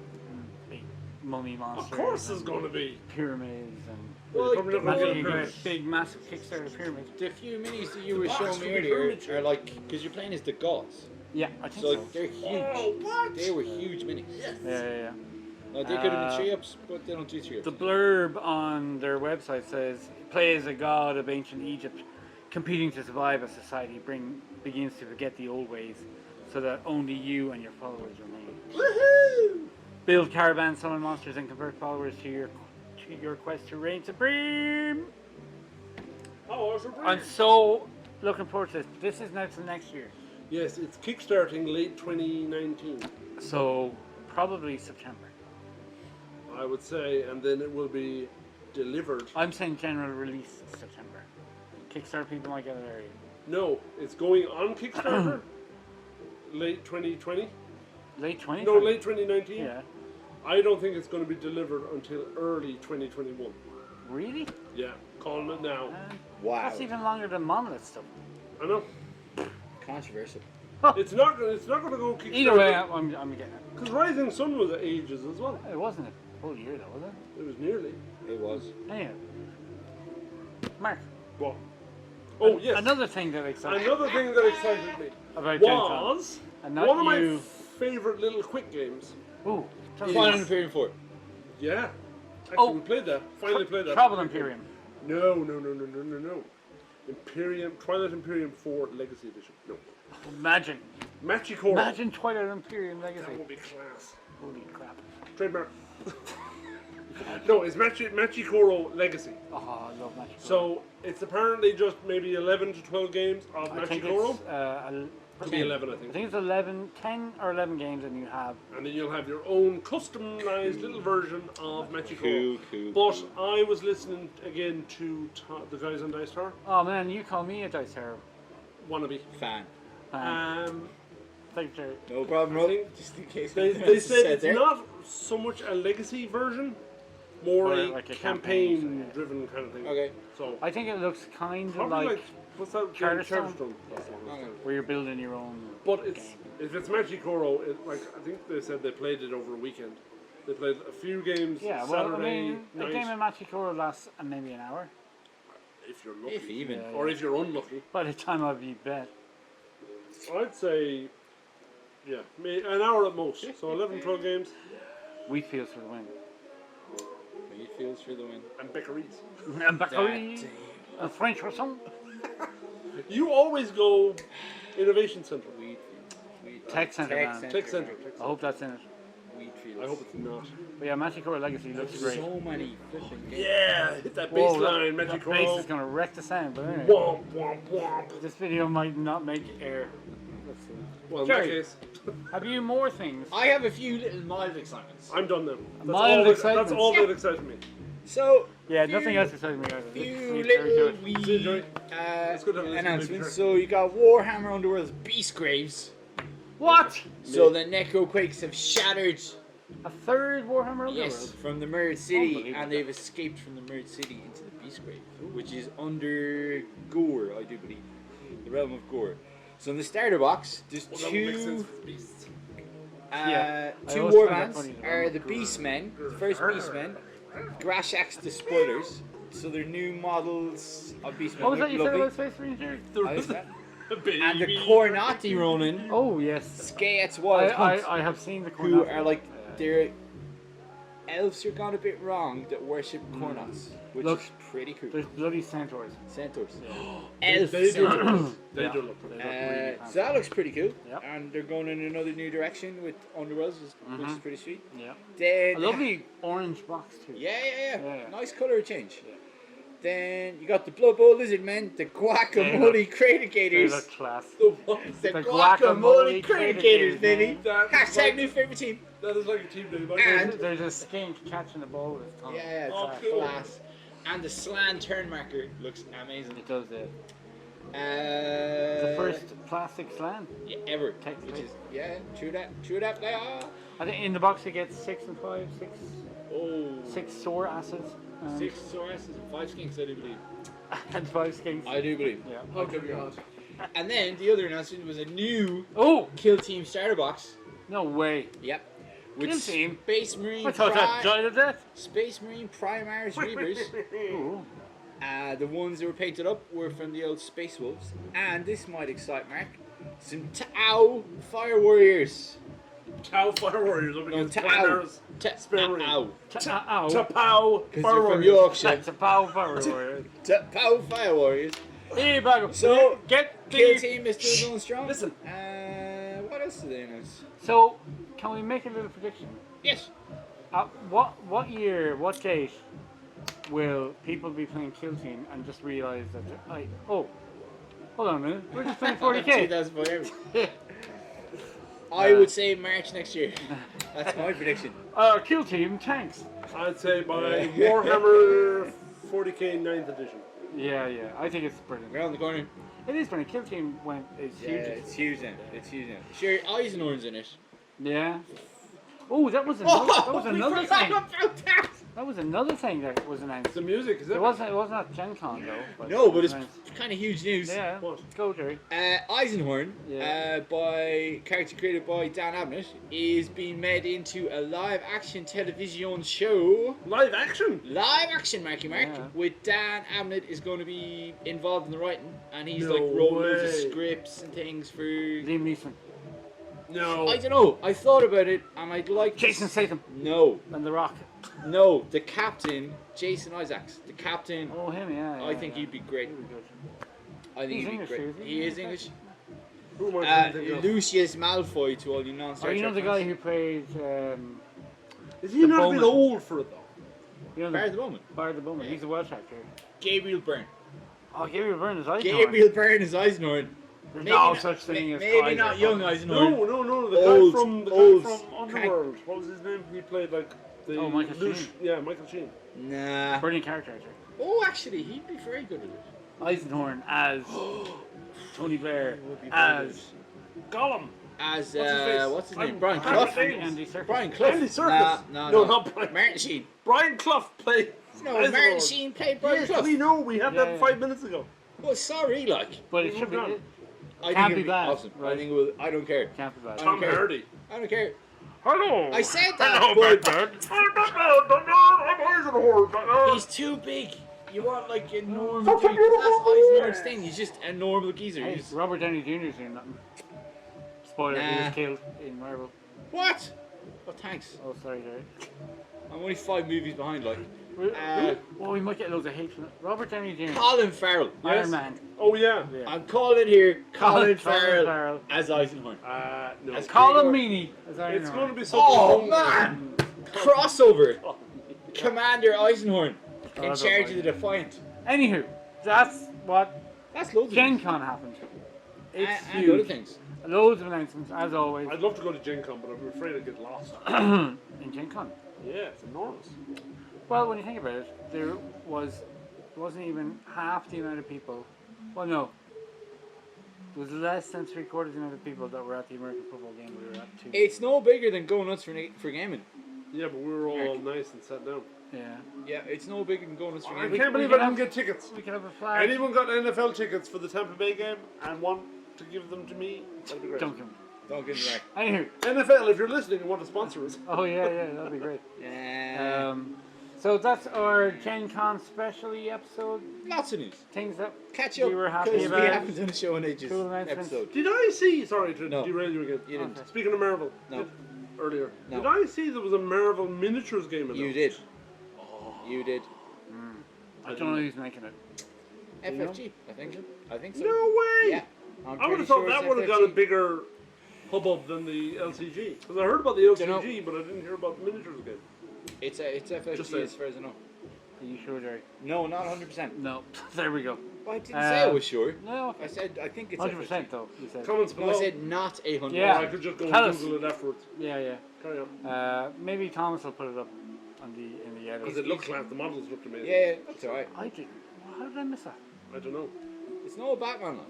A: big mummy monsters.
C: Of course, there's
A: and
C: going to be.
A: pyramids and.
C: Well, probably not
A: Imagine
C: going
A: you
C: to
A: get
C: be.
A: a big, massive Kickstarter pyramid.
B: The few minis that you were
C: box
B: showing
C: could
B: me
C: be
B: earlier
C: furniture.
B: are like, because you're playing as the gods.
A: Yeah, I think
B: So
A: so.
B: like, they're huge.
C: Oh, what?
B: They were huge minis.
A: Yeah.
B: They could have been
A: Uh,
B: 3-ups, but they don't do 3-ups.
A: The blurb on their website says, "Play as a god of ancient Egypt, competing to survive as society begins to forget the old ways, so that only you and your followers remain.
C: Woohoo!
A: Build caravans, summon monsters, and convert followers to your quest to reign supreme."
C: Oh, it's a
A: I'm so looking forward to this. This is now till next year,
C: Yes, it's kickstarting late 2019,
A: so probably September.
C: I would say, and then it will be delivered.
A: I'm saying general release September. Kickstarter people might get it early.
C: No, it's going on Kickstarter late 2020.
A: Late 2020?
C: No, late 2019.
A: Yeah.
C: I don't think it's going to be delivered until early 2021.
A: Really?
C: Yeah, calling it now.
B: Wow.
A: That's even longer than Monolith stuff.
C: I know.
B: Controversial.
C: It's not going to go Kickstarter.
A: Either way, I'm getting it.
C: Because Rising Sun was ages as well.
A: It wasn't a whole year though, was it?
C: It was nearly.
B: It was.
A: Anyway. Mark.
C: What? Oh yes.
A: Another thing that excited
C: Another thing that excited me
A: about GenCon.
C: was
A: And not
C: one of
A: you.
C: my favorite little quick games.
A: Ooh.
B: Final Imperium 4.
C: Yeah. Actually,
A: Oh.
C: we played that. Finally played that.
A: Trouble Imperium.
C: No. Imperium, Twilight Imperium 4 Legacy Edition. No.
A: Imagine.
C: Machikoro.
A: Imagine Twilight Imperium Legacy.
C: That would be class.
A: Holy crap.
C: Trademark. No, it's Machikoro Legacy.
A: Oh, I love Magic.
C: So it's apparently just maybe 11 to 12 games of
A: I think
C: Machikoro.
A: it's
C: Could be 11, I
A: I
C: think.
A: think it's 11, 10 or 11 games, and you have.
C: And then you'll have your own customized little version of Magic
B: Cool.
C: But I was listening again to the guys on Dice Tower.
A: Oh man, you call me a dice hero.
C: Wannabe.
B: Fan.
A: Thank you.
B: No problem,
C: I
B: Rob.
C: think
B: Just in case.
C: They said it's not so much a legacy version, more
A: Or
C: a
A: like a
C: campaign-driven kind of thing.
B: Okay.
C: So
A: I think it looks kind of
C: probably
A: like
C: what's that?
A: Charterstone?
C: Charterstone. That's the one.
B: Okay.
A: where you're building your own.
C: But it's
A: game.
C: if it's Magic like I think they said they played it over a weekend. They played a few games.
A: Yeah, well, I
C: Saturday
A: mean, a
C: night,
A: game of Machikoro lasts maybe an hour.
C: if you're lucky,
B: If even.
A: Yeah.
C: or if you're unlucky.
A: By the time I'd be bet.
C: I'd say, yeah, an hour at most. So 11, 12 games
A: Wheatfields for the win.
B: Wheat feels for the win.
C: and Beckeries.
A: And Bacardi, a French croissant.
C: You always go Innovation Centre.
B: Wheat.
A: Tech Centre, man.
C: Tech Centre.
A: I hope that's in it.
B: Wheat fields.
C: I hope it's not.
A: But yeah, Machikoro Legacy looks great.
B: So many flipping games.
C: Yeah, hit that
A: Whoa,
C: baseline,
A: that
C: Magic
A: bass is going to wreck the sound, but anyway.
C: Womp, womp, womp.
A: This video might not make air. Let's see.
C: Well, in
A: Jerry.
C: that case,
A: Have you more things?
B: I have a few little mild excitements.
C: I'm done now.
A: Mild
C: That's
A: excitement.
C: all that excites me.
B: So,
A: Yeah,
B: few-
A: nothing else excites me either.
B: few
A: It's very
B: little
A: good.
B: wee
C: See you, Joey. It's good to have a
B: announcements.
C: little
B: So you got Warhammer Underworld's Beast Graves.
A: What?
B: So the Necroquakes have shattered,
A: A third Warhammer Underworld?
B: yes, from the Merged City,
A: Unbelievable.
B: and they've escaped from the Merged City into the Beast Grave, which is under Gore, I do believe, the realm of Gore. So in the starter box, there's
C: Well, that would make sense
B: two.
C: with beasts.
A: Yeah, I
B: Two
A: always
B: war
A: find that
B: bands
A: funny, the
B: are
A: realm
B: the
A: of Gore.
B: Beastmen, the first Beastmen, Grashax the Spoilers. So they're new models of Beastmen.
A: What was that you said
B: Lovely.
A: about Space Marine, Jerry?
B: I was that.
C: Baby.
B: And the Cornati Ronin,
A: Oh, yes.
B: Skaets Wild Hunt,
A: I have seen the
B: who
A: Cornats.
B: are like, they're elves are gone a bit wrong that worship Cornats, which
A: Look,
B: is pretty cool.
A: There's bloody centaurs.
B: Centaurs.
C: They
B: Elf
C: do look.
B: centaurs.
C: They
A: Yeah.
C: do look.
A: They look really
B: So that looks pretty cool.
A: Yep.
B: And they're going in another new direction with Underworlds, which is pretty sweet.
A: Yeah.
B: Then
A: A lovely orange box, too.
B: Yeah.
A: Yeah.
B: Nice colour change.
A: Yeah.
B: Then you got the Blood Bowl Lizard Men, the Guacamole
A: They
B: Cratigators.
A: look class.
C: The what?
B: The
A: The
B: Guacamole
A: Guacamole
B: Cratigators,
A: Cratigators,
B: baby.
A: man.
C: That is
B: Hashtag
C: like-
B: new favourite team.
C: That is like a team name. Like
B: And-
A: There's a skink catching the ball with his tongue.
B: Yeah, it's
C: Oh,
B: a
C: cool.
B: class. And the Slan turn marker looks amazing.
A: It does, yeah.
B: The
A: The first plastic slam.
B: ever.
A: Technically.
B: Which is, true that. They are.
A: I think in the box you get 6 and 5,
B: Oh.
A: 6 sore acids.
B: 6 Sauruses and 5 Skinks, I do believe.
A: And 5 skinks.
B: I do believe.
A: Yeah.
C: How could be hot?
B: And then the other announcement was a new
A: Oh!
B: Kill Team starter box.
A: No way.
B: Yep. With
A: Kill Team?
B: Space Marine
A: I thought that died of death.
B: Space Marine Primaris Reavers.
A: Ooh.
B: The ones that were painted up were from the old Space Wolves. And this might excite Mark. Some Tau Fire Warriors.
C: Tau Fire Warriors up
B: No,
C: against
B: Tau.
C: Primaris.
B: Tau.
A: Ow.
C: Tapau
B: Because
C: Fire
B: they're from
C: Warriors.
B: Yorkshire.
A: That's a power warrior.
B: Tau Fire Warriors.
A: Hey, Bago.
B: So,
A: get
B: Kill
A: the.
B: Team is still going strong.
C: Listen.
B: What else did they announce?
A: So, can we make a little prediction?
B: Yes.
A: What year, what date will people be playing Kill Team and just realise that hold on a minute, we're just playing 40k.
B: 2004. I would say March next year. That's my prediction.
A: Kill Team tanks.
C: I'd say by Warhammer 40k 9th edition.
A: Yeah, I think it's brilliant.
B: Around the corner.
A: It is brilliant. Kill Team is
B: Yeah,
A: huge.
B: it's huge now. It's huge now. Sure, Eisenhorn's in it.
A: Yeah. Oh, that was another
B: we forgot
A: thing.
B: about that.
A: That was another thing that was announced.
C: The music, is it?
A: It wasn't at GenCon though.
B: No, but
A: it
B: it's
A: was announced.
B: kind of huge news.
A: Yeah.
C: What?
A: Go, Jerry.
B: Eisenhorn,
A: Yeah.
B: by character created by Dan Abnett, is being made into a live-action television show.
C: Live action.
B: Live action, Marky Mark,
A: Yeah.
B: with Dan Abnett is going to be involved in the writing, and he's
C: No
B: like wrote loads of
C: way.
B: scripts and things for.
A: Liam Neeson.
C: No.
B: I don't know. I thought about it, and I'd like
A: Jason Statham
B: No,
A: and The Rock.
B: no, the captain, Jason Isaacs, the captain.
A: Oh, him, yeah.
B: I think he'd be great.
A: He'd be good.
B: I think
A: He's
B: he'd be
A: English,
B: great.
A: too, isn't he?
B: He is English.
C: Who am I trying to think of?
B: Lucius Malfoy to all you non-Star
A: Oh, you know
B: Trek
A: the guy
B: fans.
A: who played,
C: Is he
A: the
C: not a
A: Bowman.
C: bit old for it though?
A: you know
B: Barry
A: the
B: the Bowman.
A: Bard the Bowman. He's a Welsh actor.
B: Gabriel Byrne.
A: Oh, Gabriel Byrne is Eisenhorn.
B: Gabriel Byrne is Eisenhorn.
A: There's
B: Maybe
A: no
B: not-
A: such thing as
B: maybe
A: Kaiser.
B: not young Eisenhorn.
C: No, the
B: Old,
C: guy from
B: old,
C: Underworld. What was his name? He played like the
A: Oh, Michael
C: Lush-
A: Sheen.
C: Yeah, Michael Sheen.
B: Nah.
A: Brilliant character actor.
B: Oh, actually, he'd be very good at it.
A: Eisenhorn as Tony Blair
B: Would be very
A: as Gollum.
B: As
C: What's his face?
B: what's his name?
C: I'm-
B: Brian
C: I'm-
B: Clough.
C: I'm-
A: Andy Serkis.
B: Brian Clough.
C: Andy Serkis.
B: No,
C: not Brian.
B: Martin Sheen.
C: Brian Clough played.
B: No,
C: Eisenhorn.
B: Martin Sheen played Brian
C: Yes,
B: Clough.
C: we know. We had
A: Yeah,
C: that
A: yeah.
C: 5 minutes ago.
B: Well, sorry, like.
A: But it should be.
C: Moving on.
A: It
B: I
A: Can't
B: think
A: be
B: it'd
A: bad,
B: awesome.
A: right?
B: I think it will. I don't care.
A: can't be bad.
C: Tom
B: care.
C: Hardy.
B: I don't care.
C: Hello.
B: I said that.
C: Hello,
B: but
C: Batman. I'm Eisenhorn.
B: he's too big. You want like a normal
C: Such a
B: dude.
C: beautiful
B: That's
C: boy.
B: Eisenhorn's thing. He's just a normal geezer.
A: Hey,
B: He's,
A: Robert Downey Jr.'s doing nothing. Spoiler, he
B: Nah.
A: was killed in Marvel.
B: what? Oh, thanks.
A: Oh, sorry, Jerry.
B: I'm only 5 movies behind. Like
A: Oh, we might get loads of hate from it. Robert Downey Jr.
B: Colin Farrell.
A: Iron
B: Yes.
A: Man.
C: Oh yeah.
A: Yeah.
B: I'm calling here Colin Farrell
A: Farrell.
B: as Eisenhorn.
C: No.
B: As
A: Colin Meaney as Iron
C: It's
A: Man.
C: going to be something.
B: Oh
C: wrong.
B: man! Crossover.
C: Oh,
B: Commander Eisenhorn
A: Oh,
B: in
A: I don't
B: charge
A: mind.
B: of the Defiant.
A: Anywho, that's what
B: That's loads of things.
A: GenCon happened. It's
B: and
A: huge.
B: other things.
A: Loads of announcements, as always,
C: I'd love to go to GenCon, but I'm afraid I'd get lost.
A: in GenCon.
C: Yeah, it's enormous.
A: Well, when you think about it, there wasn't even half the amount of people. Well, no. It was less than 3/4 the amount of people that were at the American football game we were at too.
B: It's no bigger than GoNuts for gaming.
C: Yeah, but we were all nice and sat down.
A: Yeah.
B: Yeah, it's no bigger than GoNuts for
C: I
B: gaming.
C: can't believe
A: can
C: I didn't
A: have-
C: get tickets.
A: We could have a flag.
C: Anyone got NFL tickets for the Tampa Bay game and want to give them to me? That'd be great.
A: Duncan.
B: Don't get me back.
A: Anywho.
C: NFL, if you're listening and want to sponsor us.
A: Oh, yeah, that'd be great.
B: Yeah.
A: So that's our GenCon specially episode.
B: Lots of news.
A: Things that
B: Catch up.
A: we were happy
B: 'cause
A: about.
B: we haven't done a show in ages.
A: Cool announcements.
B: Episode.
C: Did I see? Sorry to
B: No.
C: derail you again.
B: You didn't.
A: Okay.
C: Speaking of Marvel.
B: No.
C: Earlier.
B: No.
C: Did I see there was a Marvel miniatures game announced?
B: You did. You did.
A: I don't know who's making it.
B: FFG, I think. I think so.
C: No way!
B: Yeah. I'm
C: I would
B: pretty
C: have thought
B: sure
C: that
B: it's
C: would have got a
B: FFG.
C: bigger hubbub than the LCG. Because I heard about the LCG,
B: Dunno.
C: but I didn't hear about the miniatures game.
B: It's FFG
C: Just saying.
B: as far as I know.
A: Are you sure, Jerry?
B: No, not 100%.
A: No. There we go.
B: Well, I didn't say I was sure.
A: No.
B: I said I think it's
A: 100%
B: FFG.
A: though, you said.
C: Comments
B: No,
C: below.
B: I said not 100.
A: Yeah.
C: Or I could just go
A: Tell
C: and
A: us.
C: Google it afterwards.
A: Yeah.
C: Carry on.
A: Maybe Thomas will put it up on in the edit.
C: Because it looks like the models looked amazing.
B: Yeah, that's alright.
A: I didn't. How did I miss that?
C: I don't know.
B: It's no Batman. Like.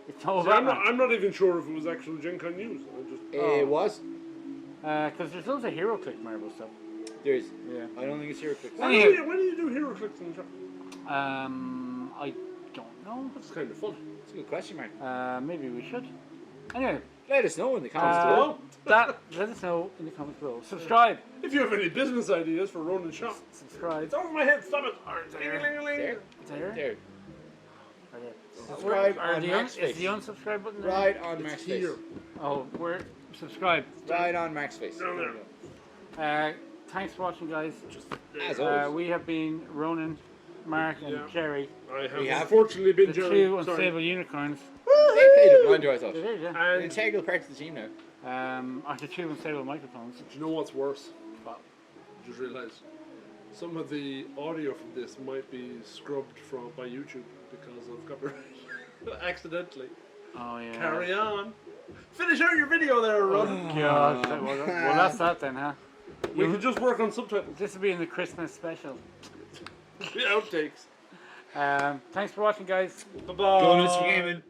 A: It's all
C: See,
A: about
C: I'm not even sure if it was actual Gen Con news. I just.
B: It was.
A: because there's loads of Hero Click Marvel stuff.
B: There is.
A: Yeah.
B: I don't think it's here. Clicks.
C: When
A: Anywho.
C: do you do hero clicks in the shop?
A: I don't know.
C: It's kind of fun.
B: It's a good question, Mark.
A: Maybe we should. Anyway,
B: Let us know in the comments
C: below.
A: let us know in the comments below. Subscribe.
C: If you have any business ideas for Ronan Shop.
A: Subscribe.
C: It's over my head, stop it!
B: There.
A: There.
B: There.
A: Right there.
B: Subscribe
A: Are
B: on
A: the
B: Mark's
A: is
B: face.
A: the unsubscribe button there?
B: Right on Mark's face.
C: Here.
A: Oh, we're subscribed.
B: Right on Mark's face.
C: Down there.
A: Thanks for watching, guys.
B: As always.
A: We have been Ronan, Mark, and
C: Yeah.
A: Jerry,
C: I have
B: We have
C: unfortunately been
A: the
C: Jerry.
A: two
C: Sorry.
A: unstable unicorns.
B: They played a blinder, I thought.
A: It is, yeah.
B: An
C: And
B: integral part of the team now.
A: Are the two unstable microphones.
C: do you know what's worse?
A: But
C: I just realised some of the audio from this might be scrubbed by YouTube because of copyright. Accidentally.
A: oh yeah.
C: Carry on. Finish out your video there, Ron.
A: God. Well, that's that then, huh?
C: We could just work on subtitles.
A: This will be in the Christmas special.
C: The outtakes.
A: Thanks for watching, guys.
C: Bye bye.
B: GoNuts for gaming.